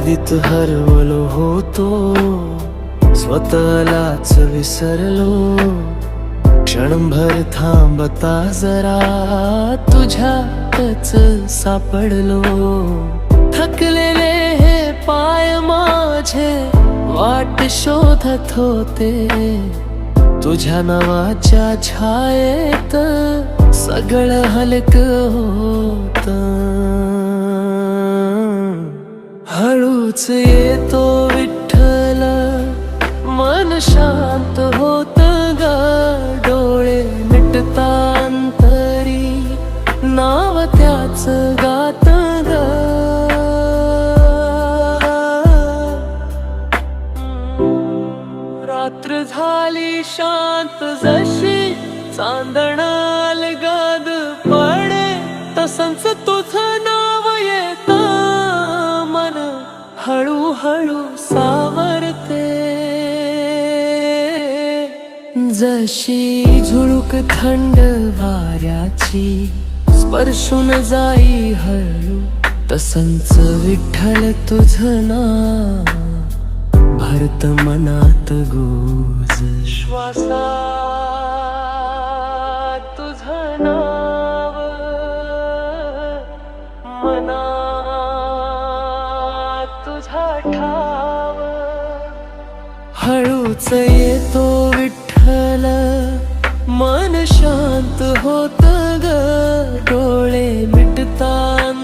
गर्दीत हरवलो होतो, स्वतःलाच विसरलो. क्षणभर थांबता जरा तुझ्यातच सापडलो. थकलेले हे पाय माझे वाट शोधत होते, तुझ्या नावाच्या छायेत सगळं हलकं होतं. हळूच येतो विठ्ठल, मन शांत होत ग. डोळे मिटतांतरी नाव त्याच गात ग. रात्र झाली शांत जशी चांदण अलगद पडे, तसंच तुझं नाव येत मन हळूहळू सावरते. जशी झुळूक थंड वाऱ्याची स्पर्शून जाई हळू, तसंच विठ्ठल तुझं नाव भरत मनात गुज. श्वासात तुझं नाव, मनात तुझा ठाव. हळूच येतो विठ्ठल, मन शांत होत ग. डोळे मिटतात